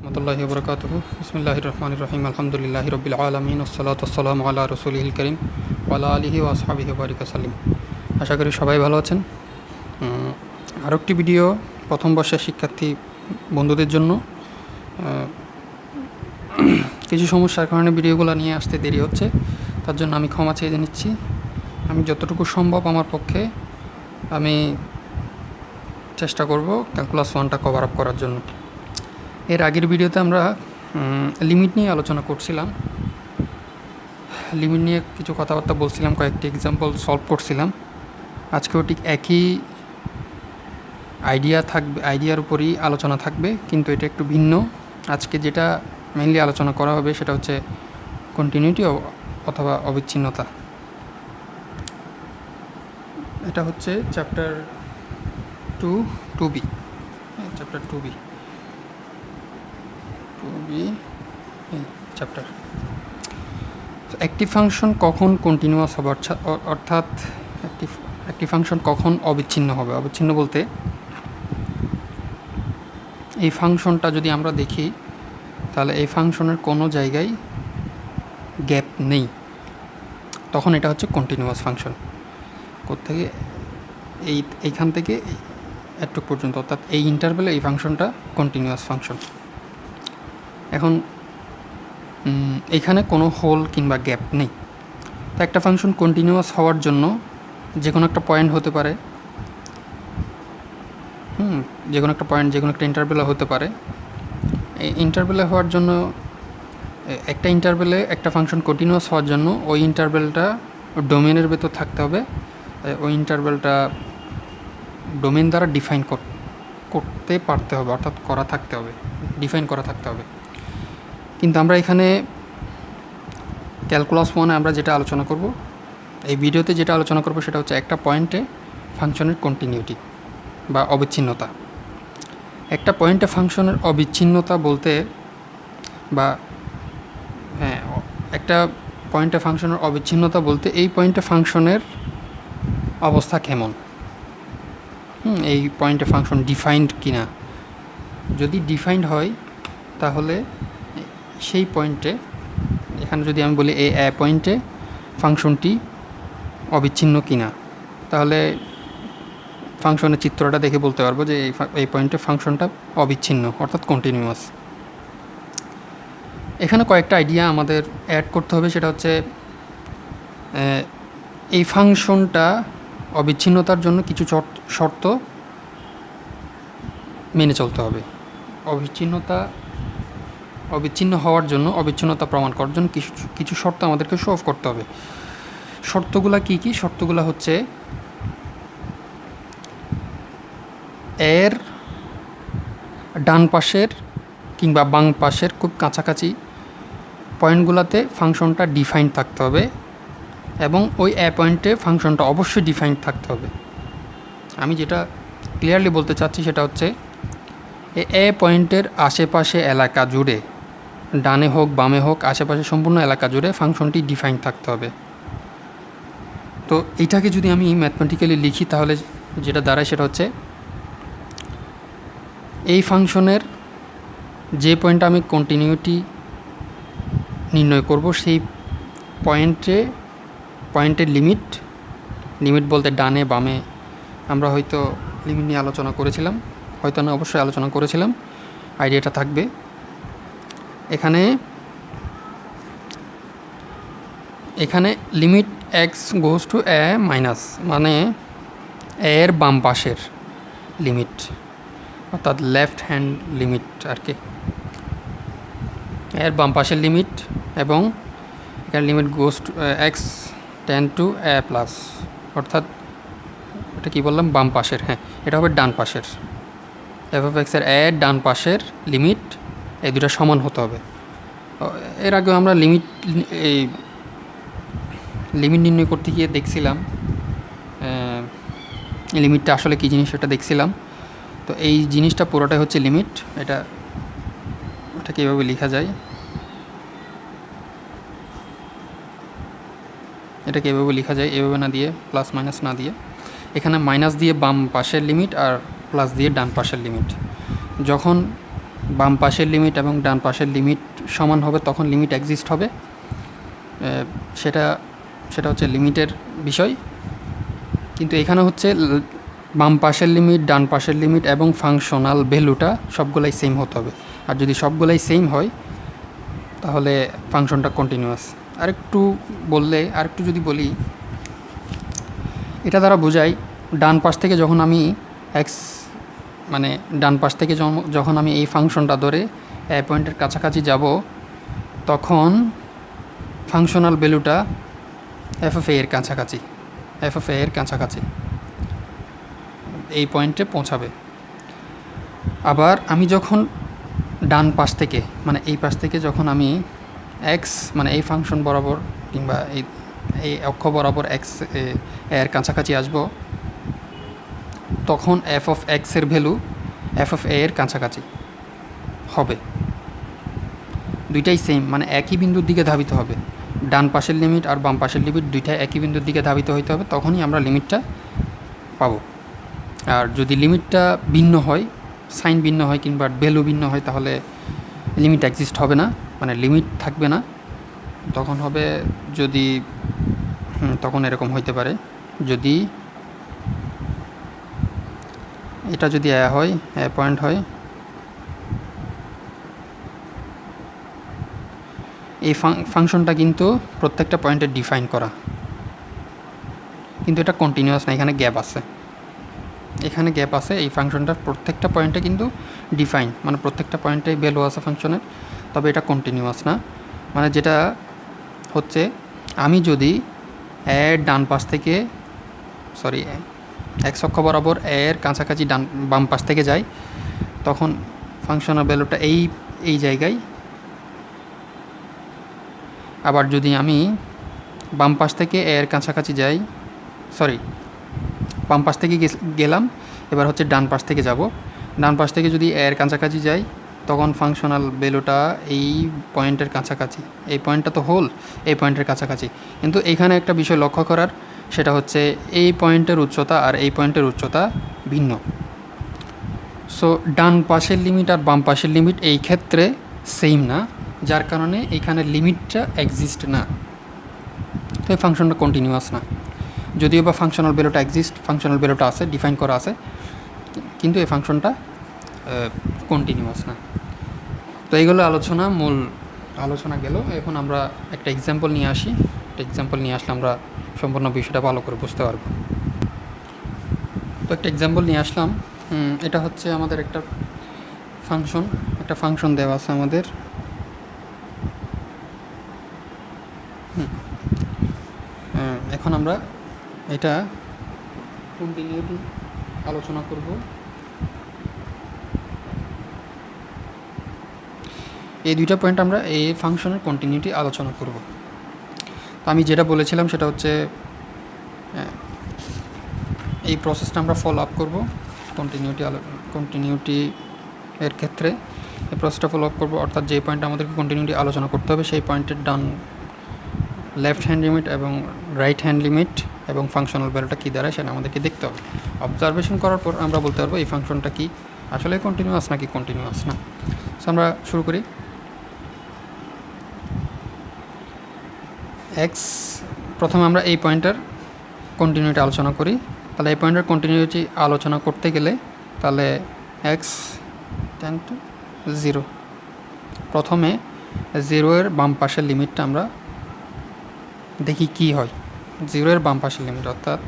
রহমতুল্লাহি ওয়া বারাকাতুহু। বিসমিল্লাহির রহমানির রহিম। আলহামদুলিল্লাহি রাব্বিল আলামিন ওয়াসসালাতু ওয়াসসালামু আলা রাসূলিহিল কারীম ওয়া আলা আলিহি ওয়া আসহাবিহি ওয়া বারিক ওয়াসাল্লাম। আশা করি সবাই ভালো আছেন। আরও একটি ভিডিও প্রথম বর্ষের শিক্ষার্থী বন্ধুদের জন্য। কিছু সমস্যার কারণে ভিডিওগুলো নিয়ে আসতে দেরি হচ্ছে, তার জন্য আমি ক্ষমা চেয়ে নিচ্ছি। আমি যতটুকু সম্ভব আমার পক্ষে আমি চেষ্টা করব ক্যালকুলাস 1টা কভার আপ করার জন্য। এর আগের ভিডিওতে আমরা লিমিট নিয়ে আলোচনা করছিলাম, লিমিট নিয়ে কিছু কথাবার্তা বলছিলাম, কয়েকটি এক্সাম্পল সলভ করছিলাম। আজকেও ঠিক একই আইডিয়ার উপরই আলোচনা থাকবে, কিন্তু এটা একটু ভিন্ন। আজকে যেটা মেইনলি আলোচনা করা হবে সেটা হচ্ছে কন্টিনিউটি অথবা অবিচ্ছিন্নতা। এটা হচ্ছে chapter 2B, chapter 2B chapter. একটি ফাংশন কখন কন্টিনিউয়াস হবে, অর্থাৎ একটি ফাংশন কখন অবিচ্ছিন্ন হবে। অবিচ্ছিন্ন বলতে এই ফাংশনটা যদি আমরা দেখি তাহলে এই ফাংশনের কোনো জায়গায় গ্যাপ নেই, তখন এটা হচ্ছে কন্টিনিউয়াস ফাংশন। কোত্থেকে এইখান থেকে এতটুকু পর্যন্ত, অর্থাৎ এই ইন্টারভ্যালে এই ফাংশনটা কন্টিনিউয়াস ফাংশন। এখন এখানে কোনো হোল কিংবা গ্যাপ নেই। তো একটা ফাংশন কন্টিনিউয়াস হওয়ার জন্য যে কোনো একটা পয়েন্ট হতে পারে, যে কোনো একটা পয়েন্ট, যে কোনো একটা ইন্টারভ্যালে হতে পারে। এই ইন্টারভ্যালে হওয়ার জন্য, একটা ইন্টারভ্যালে একটা ফাংশন কন্টিনিউয়াস হওয়ার জন্য ওই ইন্টারভ্যালটা ডোমেনের ভেতর থাকতে হবে। ওই ইন্টারভ্যালটা ডোমেন দ্বারা ডিফাইন করতে পারতে হবে, অর্থাৎ ডিফাইন করা থাকতে হবে। কিন্তু আমরা এখানে ক্যালকুলাস 1-এ আমরা যেটা আলোচনা করব, এই ভিডিওতে যেটা আলোচনা করব সেটা হচ্ছে একটা পয়েন্টে ফাংশনের কন্টিনিউটি বা অবিচ্ছিন্নতা। একটা পয়েন্টে ফাংশনের অবিচ্ছিন্নতা বলতে, বা একটা পয়েন্টে ফাংশনের অবিচ্ছিন্নতা বলতে এই পয়েন্টে ফাংশনের অবস্থা কেমন, এই পয়েন্টে ফাংশন ডিফাইন্ড কিনা। যদি ডিফাইন্ড হয় তাহলে সেই পয়েন্টে, এখানে যদি আমি বলি এই পয়েন্টে ফাংশনটি অবিচ্ছিন্ন কিনা, তাহলে ফাংশনের চিত্রটা দেখে বলতে পারবো যে এই পয়েন্টে ফাংশনটা অবিচ্ছিন্ন, অর্থাৎ কন্টিনিউয়াস। এখানে কয়েকটা আইডিয়া আমাদের অ্যাড করতে হবে। সেটা হচ্ছে এই ফাংশনটা অবিচ্ছিন্নতার জন্য কিছু শর্ত মেনে চলতে হবে। অবিচ্ছিন্ন হওয়ার জন্য, অবিচ্ছিন্নতা প্রমাণ করার জন্য কিছু শর্ত আমাদেরকে শো অফ করতে হবে। শর্তগুলা কী কী? শর্তগুলা হচ্ছে এর ডান পাশের কিংবা বাম পাশের খুব কাছাকাছি পয়েন্টগুলোতে ফাংশনটা ডিফাইন্ড থাকতে হবে, এবং ওই পয়েন্টে ফাংশনটা অবশ্যই ডিফাইন্ড থাকতে হবে। আমি যেটা ক্লিয়ারলি বলতে চাচ্ছি সেটা হচ্ছে পয়েন্টের আশেপাশে এলাকা জুড়ে, ডানে হোক বামে হোক, আশেপাশে সম্পূর্ণ এলাকা জুড়ে ফাংশনটি ডিফাইন্ড থাকতে হবে। তো এইটাকে যদি আমি ম্যাথমেটিক্যালি লিখি তাহলে যেটা দাঁড়ায় সেটা হচ্ছে এই ফাংশনের যে পয়েন্টে আমি কন্টিনিউটি নির্ণয় করব সেই পয়েন্টের লিমিট বলতে ডানে বামে, আমরা হয়তো লিমিট নিয়ে আলোচনা করেছিলাম, হয়তো না, অবশ্যই আলোচনা করেছিলাম, আইডিয়াটা থাকবে। এখানে limit x goes to A minus, মানে এর বাম পাশের লিমিট, অর্থাৎ লেফট হ্যান্ড লিমিট আর কি, এর বাম পাশের লিমিট। এবং এখানে limit goes to x ten two A plus, অর্থাৎ এটা কী বললাম, বাম পাশের, এটা হবে ডান পাশের। এফ অফ এক্সের ডান পাশের লিমিট, এই দুটো সমান হতে হবে। এর আগে আমরা লিমিট নির্ণয় করতে গিয়ে দেখছিলাম লিমিটটা আসলে কী জিনিস সেটা দেখছিলাম। তো এই জিনিসটা পুরোটাই হচ্ছে লিমিট। এটাকে এভাবে লেখা যায়, এভাবে না দিয়ে, প্লাস মাইনাস না দিয়ে। এখানে মাইনাস দিয়ে বাম পাশের লিমিট আর প্লাস দিয়ে ডান পাশের লিমিট। যখন বাম পাশের লিমিট এবং ডান পাশের লিমিট সমান হবে তখন লিমিট এক্সিস্ট হবে। সেটা সেটা হচ্ছে লিমিটের বিষয়। কিন্তু এখানে হচ্ছে বাম পাশের লিমিট, ডান পাশের লিমিট এবং ফাংশনাল ভ্যালুটা সবগুলাই সেম হতে হবে। আর যদি সবগুলাই সেম হয় তাহলে ফাংশনটা কন্টিনিউয়াস। আরেকটু যদি বলি, এটা দ্বারা বোঝাই ডান পাশ থেকে যখন আমি ডান পাশ থেকে যখন আমি এই ফাংশনটা ধরে এ পয়েন্টের কাছাকাছি যাব তখন ফাংশনাল ভ্যালুটা এফ অফ এর কাছাকাছি এই পয়েন্টে পৌঁছাবে। আবার আমি যখন ডান পাশ থেকে এই পাশ থেকে যখন আমি এক্স এই ফাংশন বরাবর কিংবা এই অক্ষ বরাবর এক্স এর কাছাকাছি আসব তখন এফ অফ এক্সের ভ্যালু এফ অফ এর কাছাকাছি হবে। দুইটাই সেম, একই বিন্দুর দিকে ধাবিত হবে। ডান পাশের লিমিট আর বাম পাশের লিমিট দুইটাই একই বিন্দুর দিকে ধাবিত হইতে হবে, তখনই আমরা লিমিটটা পাবো। আর যদি লিমিটটা ভিন্ন হয়, সাইন ভিন্ন হয় কিংবা ভ্যালু ভিন্ন হয়, তাহলে লিমিট এক্সিস্ট হবে না, লিমিট থাকবে না। তখন হবে যদি তখন এরকম হইতে পারে, যদি এটা যদি এ হয়, এ পয়েন্ট হয়, এই ফাংশনটা কিন্তু প্রত্যেকটা পয়েন্টে ডিফাইন করা, কিন্তু এটা কন্টিনিউয়াস না, এখানে গ্যাপ আছে। এই ফাংশনটার প্রত্যেকটা পয়েন্টে কিন্তু ডিফাইন, প্রত্যেকটা পয়েন্টে ভ্যালু আছে ফাংশনের, তবে এটা কন্টিনিউয়াস না। যেটা হচ্ছে, আমি যদি এর ডান পাশ থেকে এক্স অক্ষ বরাবর এর কাছাকাছি বাম পাশ থেকে যাই, তখন ফাংশনাল ভ্যালুটা এই জায়গায়। আবার যদি আমি বাম পাশ থেকে এর কাছাকাছি যাই, বাম পাশ থেকে গেলাম, এবার হচ্ছে ডান পাশ থেকে যাব। ডান পাশ থেকে যদি এর কাছাকাছি যাই, তখন ফাংশনাল ভ্যালুটা এই পয়েন্টের কাছাকাছি, এই পয়েন্টটা তো হোল, এই পয়েন্টের কাছাকাছি। কিন্তু এখানে একটা বিষয় লক্ষ্য করার, সেটা হচ্ছে এই পয়েন্টের উচ্চতা আর এই পয়েন্টের উচ্চতা ভিন্ন। সো ডান পাশের লিমিট আর বাম পাশের লিমিট এই ক্ষেত্রে সেম না, যার কারণে এখানে লিমিটটা এক্সিস্ট না, তো এই ফাংশনটা কন্টিনিউয়াস না। যদিও বা ফাংশনাল ভ্যালুটা আছে, ডিফাইন করা আছে, কিন্তু এই ফাংশনটা কন্টিনিউয়াস না। তো এইগুলো মূল আলোচনা গেল। এখন আমরা একটা এক্সাম্পল নিয়ে আসি। আসলে আমরা সম্পূর্ণ বিষয়টা ভালো করে বুঝতে পারব। তো একটা এক্সাম্পল নিয়ে আসলাম। এটা হচ্ছে আমাদের একটা ফাংশন দেওয়া আছে আমাদের। এখন আমরা এটা কন্টিনিউটি আলোচনা করব। এই দুইটা পয়েন্ট আমরা এই ফাংশনের কন্টিনিউটি আলোচনা করব। তো আমি যেটা বলেছিলাম সেটা হচ্ছে এই প্রসেসটা আমরা ফলো আপ করব কন্টিনিউটি এর ক্ষেত্রে। এই প্রসেসটা ফলো আপ করব, অর্থাৎ যে পয়েন্টে আমাদেরকে কন্টিনিউটি আলোচনা করতে হবে সেই পয়েন্টের লেফট হ্যান্ড লিমিট এবং রাইট হ্যান্ড লিমিট এবং ফাংশনাল ভ্যালুটা কী দাঁড়ায় সেটা আমাদেরকে দেখতে হবে। অবজারভেশন করার পর আমরা বলতে পারবো এই ফাংশনটা কি আসলে কন্টিনিউয়াস নাকি কন্টিনিউয়াস না। সো আমরা শুরু করি। প্রথমে আমরা এই পয়েন্টের কন্টিনিউটি আলোচনা করি। তাহলে এই পয়েন্টের কন্টিনিউটি আলোচনা করতে গেলে তাহলে এক্স টেন টু 0, প্রথমে 0-এর বাম পাশের লিমিটটা আমরা দেখি কি হয়। 0-এর বাম পাশের লিমিট, অর্থাৎ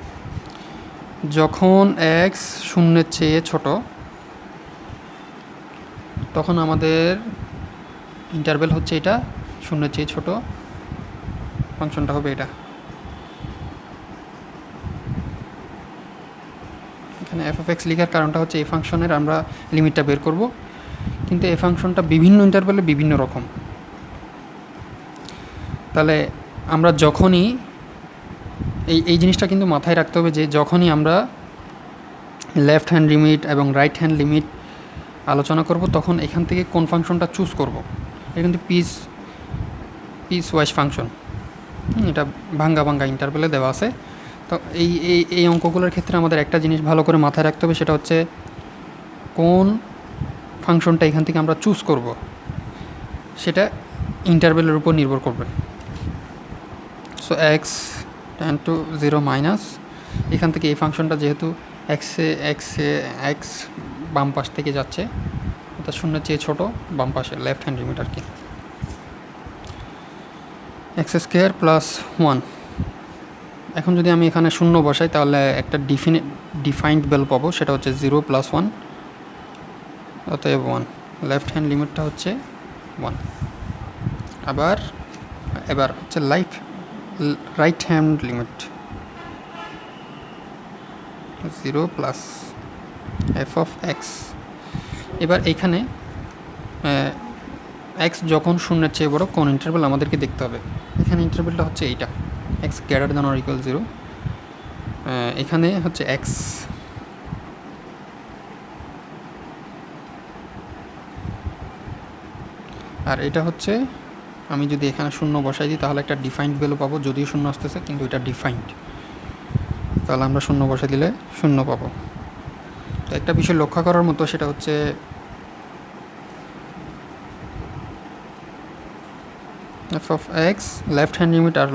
যখন এক্স 0-এর চেয়ে ছোট, তখন আমাদের ইন্টারভ্যাল হচ্ছে এটা, 0-এর চেয়ে ছোট, ফাংশনটা হবে এটা। এখানে এফ অফ এক্স লেখার কারণটা হচ্ছে এই ফাংশনের আমরা লিমিটটা বের করব, কিন্তু এই ফাংশনটা বিভিন্ন ইন্টারভ্যালে বিভিন্ন রকম। তাহলে আমরা যখনই এই জিনিসটা কিন্তু মাথায় রাখতে হবে যে যখনই আমরা লেফট হ্যান্ড লিমিট এবং রাইট হ্যান্ড লিমিট আলোচনা করব, তখন এখান থেকে কোন ফাংশনটা চুজ করব। এটা কিন্তু পিস ওয়াইজ ফাংশন, এটা ভাঙ্গা ইন্টারভ্যালে দেওয়া আছে। তো এই অঙ্কগুলোর ক্ষেত্রে আমাদের একটা জিনিস ভালো করে মাথায় রাখতে হবে, সেটা হচ্ছে কোন ফাংশনটা এখান থেকে আমরা চুজ করব সেটা ইন্টারভেলের উপর নির্ভর করবে। So x ten two 0 minus এখান থেকে এই ফাংশনটা যেহেতু এক্স বাম পাশ থেকে যাচ্ছে, অর্থাৎ শূন্যের চেয়ে ছোটো, বাম পাশে লেফট হ্যান্ড লিমিট আর কি, এক্স স্কোয়ার প্লাস 1। এখন যদি আমি এখানে শূন্য বসাই তাহলে একটা ডিফাইন্ড ভ্যালু পাবো, সেটা হচ্ছে 0 প্লাস 1, অতএব 1। লেফট হ্যান্ড লিমিটটা হচ্ছে 1। এবার হচ্ছে right hand limit 0 plus F of x. এবার এইখানে এক্স যখন শূন্যের চেয়ে বড় কোন ইন্টারভেল আমাদেরকে দেখতে হবে। এখানে ইন্টারভেলটা হচ্ছে এইটা, x greater than or equal 0। এখানে হচ্ছে এক্স, আর এটা হচ্ছে আমি যদি এখানে শূন্য বসাই দিই তাহলে একটা ডিফাইন্ড ভ্যালু পাবো, যদিও শূন্য আসতেছে কিন্তু এটা ডিফাইন্ড, তাহলে আমরা শূন্য বসাই দিলে শূন্য পাবো। তো একটা বিষয় লক্ষ্য করার মতো, সেটা হচ্ছে F of X left hand limit আর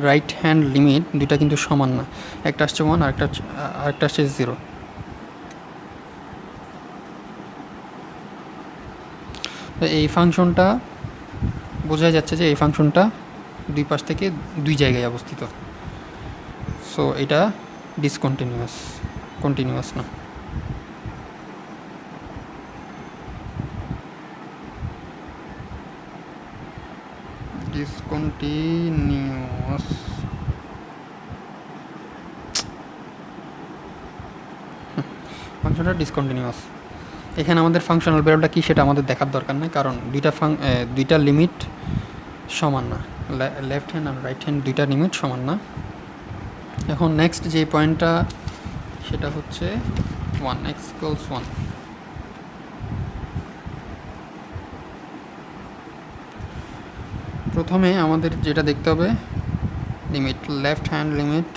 রাইট হ্যান্ড লিমিট দুইটা কিন্তু সমান না, একটা আসছে 1 আরেকটা আসছে 0। তো এই ফাংশনটা বোঝা যাচ্ছে যে এই ফাংশনটা দুই পাশ থেকে দুই জায়গায় অবস্থিত। সো এটা কন্টিনিউয়াস না। ডিসকন্টিনিউয়াস ফাংশনটা ডিসকন্টিনিউয়াস। এখানে আমাদের ফাংশনাল ভ্যালুটা কী সেটা আমাদের দেখার দরকার নেই, কারণ দুইটা লিমিট সমান না, লেফট হ্যান্ড আর রাইট হ্যান্ড দুইটা লিমিট সমান না। এখন নেক্সট যে পয়েন্টটা সেটা হচ্ছে 1 x = 1। প্রথমে আমাদের যেটা দেখতে হবে limit, left hand limit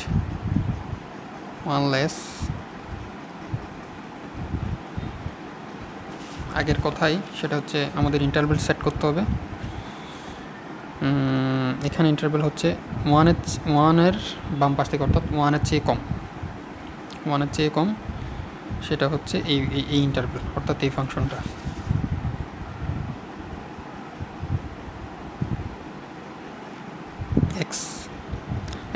1 less, আগের কথাই সেটা হচ্ছে আমাদের ইন্টারভেল সেট করতে হবে। এখানে ইন্টারভেল হচ্ছে 1-এর বাম পাশ থেকে, অর্থাৎ 1-এর চেয়ে কম, সেটা হচ্ছে এই ইন্টারভেল, অর্থাৎ এই ফাংশনটা। এক্স,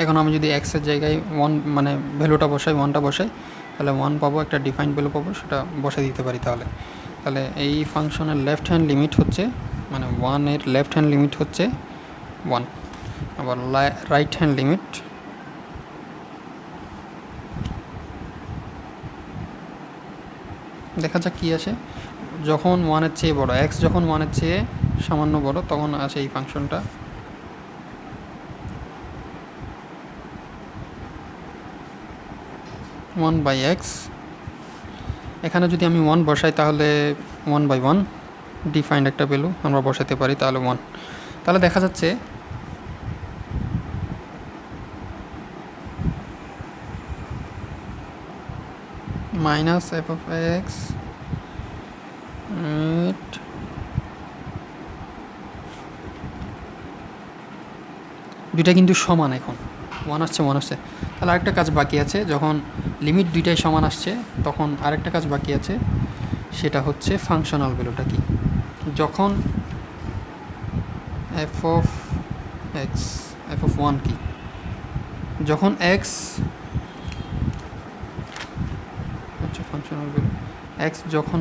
এখন আমি যদি এক্সের জায়গায় 1 মানে ভ্যালুটা বসাই, 1টা বসাই, তাহলে 1 পাবো, একটা ডিফাইন্ড ভ্যালু পাবো, সেটা বসাই দিতে পারি। তাহলে এই ফাংশনের লেফট হ্যান্ড লিমিট হচ্ছে, মানে 1-এর লেফট হ্যান্ড লিমিট হচ্ছে 1। আবার রাইট হ্যান্ড লিমিট দেখা যাক কী আসে। যখন 1-এর চেয়ে বড়, এক্স যখন 1-এর চেয়ে সামান্য বড়, তখন আসে এই ফাংশনটা 1/x। এখানে যদি আমি 1 বসাই তাহলে 1/1 ডিফাইন্ড একটা ভ্যালু আমরা বসাতে পারি, তাহলে 1। তাহলে দেখা যাচ্ছে মাইনাস এফ অফ এক্স দুইটা কিন্তু সমান, এখন 1 আসছে। তাহলে আরেকটা কাজ বাকি আছে, যখন লিমিট দুইটাই সমান আসছে তখন আরেকটা কাজ বাকি আছে, সেটা হচ্ছে ফাংশনাল ভ্যালুটা কি। যখন এফ অফ 1 কি, যখন এক্স হচ্ছে ফাংশনাল ভ্যালু, এক্স যখন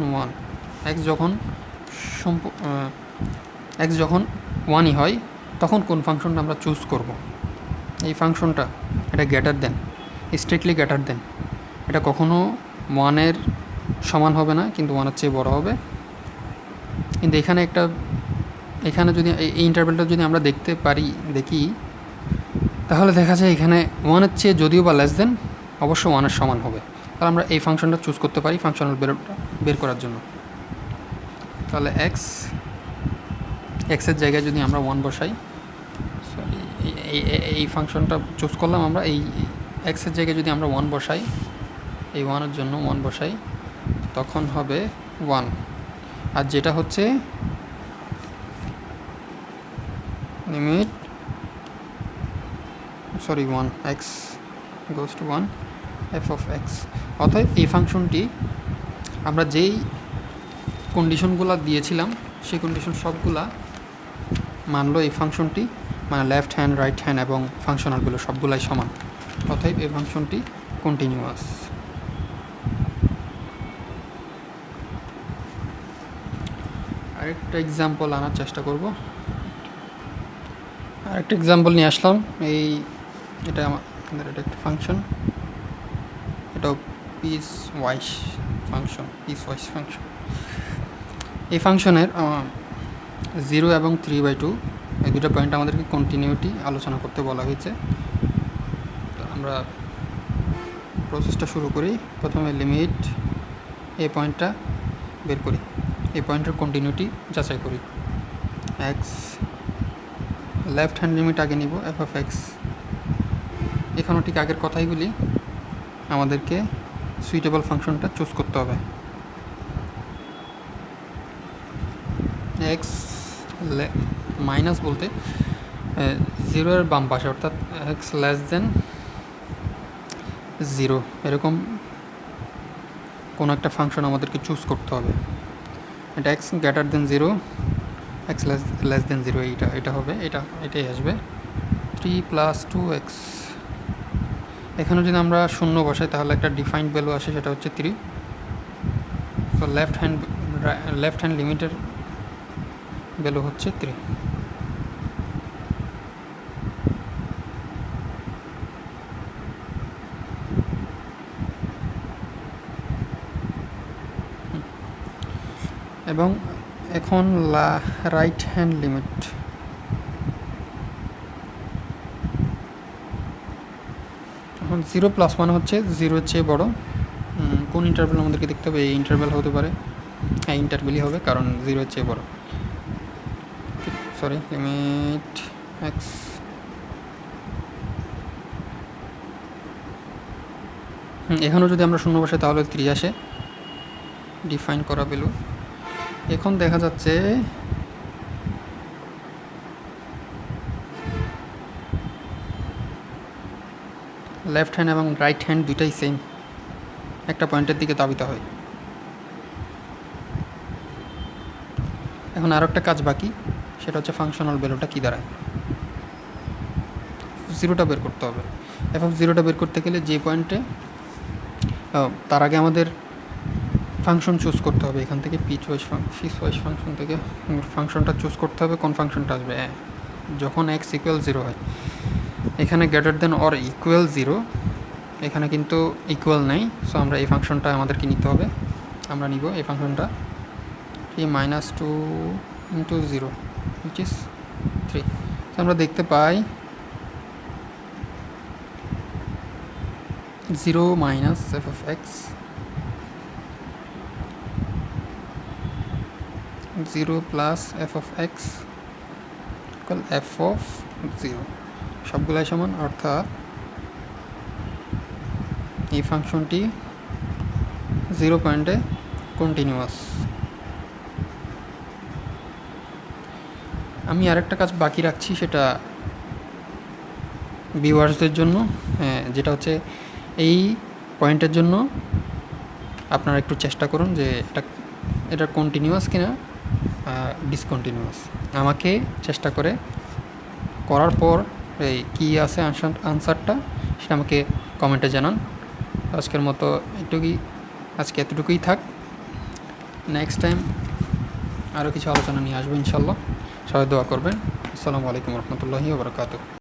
1ই হয়, তখন কোন ফাংশনটা আমরা চুজ করব। এই ফাংশনটা এটা স্ট্রিক্টলি গ্রেটার দেন, এটা কখনো 1-এর সমান হবে না, কিন্তু 1-এর চেয়ে বড় হবে। কিন্তু এখানে যদি এই ইন্টারভেলটা যদি আমরা দেখি তাহলে দেখা যায় এখানে 1-এর চেয়ে যদিও বা লেস দেন, অবশ্য 1-এর সমান হবে। তাহলে আমরা এই ফাংশনটা চুজ করতে পারি ফাংশনাল ভ্যালুটা বের করার জন্য। তাহলে এক্সের জায়গায় যদি আমরা 1 বসাই, এই ফাংশনটা চুজ করলাম আমরা, এই এক্সের জায়গায় যদি আমরা 1 বসাই, এই 1-এর জন্য 1 বসাই, তখন হবে 1। আর যেটা হচ্ছে limit 1 x goes to 1 f of x। অতএব এই ফাংশনটি আমরা যেই কন্ডিশনগুলো দিয়েছিলাম সেই কন্ডিশন সবগুলা মানলো এই ফাংশনটি, মানে লেফট হ্যান্ড, রাইট হ্যান্ড এবং ফাংশনালগুলো সবগুলাই সমান। অতএব এই ফাংশনটি কন্টিনিউয়াস। আরেকটা এক্সাম্পল আনার চেষ্টা করব। আরেকটা এক্সাম্পল নিয়ে আসলাম। এটা আমাদের এটা একটা ফাংশন, এটাও পিস ওয়াইজ ফাংশন। এই ফাংশনের 0 এবং 3/2 এই দুটো পয়েন্ট আমাদেরকে কন্টিনিউটি আলোচনা করতে বলা হয়েছে। তো আমরা প্রসেসটা শুরু করি। প্রথমে লিমিট এই পয়েন্টটা বের করি, এই পয়েন্টের কন্টিনিউটি যাচাই করি। এক্স লেফট হ্যান্ড লিমিট আগে নিব, এফ অফ এক্স। এখানেও ঠিক আগের কথাই বলি, আমাদেরকে সুইটেবল ফাংশনটা চুজ করতে হবে। এক্স মাইনাস বলতে 0-এর বাম পাশে, অর্থাৎ এক্স লেস দেন 0 এরকম কোনো একটা ফাংশন আমাদেরকে চুজ করতে হবে। এটা x greater than 0, x less than 0, এটা হবে, এটাই আসবে 3 + 2x। এখানে যদি আমরা 0 বসাই তাহলে একটা ডিফাইন্ড ভ্যালু আসে, সেটা হচ্ছে 3। তো লেফট হ্যান্ড লিমিটের ভ্যালু হচ্ছে 3। এবং এখন রাইট হ্যান্ড লিমিট, এখন 0 + 1 হচ্ছে 0-এর চেয়ে বড়। কোন ইন্টারভ্যাল আমাদেরকে দেখতে হবে? এই ইন্টারভ্যাল হতে পারে, হ্যাঁ ইন্টারভ্যালই হবে, কারণ 0-এর চেয়ে বড়। সরি, লিমিট এক্স এখানেও যদি আমরা 0 বসাই তাহলে 3 আসে, ডিফাইন করা ভ্যালু। এখন দেখা যাচ্ছে লেফট হ্যান্ড এবং রাইট হ্যান্ড দুইটাই সেম, একটা পয়েন্টের দিকে ধাবিত হয়। এখন আরও একটা কাজ বাকি, সেটা হচ্ছে ফাংশনাল ভ্যালুটা কী দাঁড়ায়, 0টা বের করতে হবে। এফ অফ 0টা বের করতে গেলে যে পয়েন্টে, তার আগে আমাদের ফাংশন চুজ করতে হবে। এখান থেকে পিস ওয়াইজ ফাংশন থেকে ফাংশনটা চুজ করতে হবে। কোন ফাংশনটা আসবে যখন এক্স ইকুয়াল 0 হয়। এখানে গ্রেটার দেন অর ইকুয়াল 0, এখানে কিন্তু ইকুয়াল নেই। সো আমরা এই ফাংশনটা আমাদেরকে নিতে হবে। আমরা নিব এই ফাংশনটা 3 - 2 × 0 হুইচ ইজ 3। তো আমরা দেখতে পাই 0 - f of x 0 + f of x equal f of 0, সবগুলাই সমান। অর্থাৎ এই ফাংশনটি 0 পয়েন্টে কন্টিনিউয়াস। আমি আরেকটা কাজ বাকি রাখছি, সেটা ভিউয়ার্সদের জন্য, যেটা হচ্ছে এই পয়েন্টের জন্য আপনারা একটু চেষ্টা করুন যে এটা কন্টিনিউয়াস কিনা ডিসকন্টিনিউয়াস। আমাকে চেষ্টা করার পর এই কী আছে আনসারটা, সেটা আমাকে কমেন্টে জানান। আজকের মতো আজকে এতটুকুই থাক। নেক্সট টাইম আরও কিছু আলোচনা নিয়ে আসবো ইনশাল্লাহ। সবাই দোয়া করবেন। আসসালামু আলাইকুম রহমতুল্লাহি ওয়া বারাকাতুহু।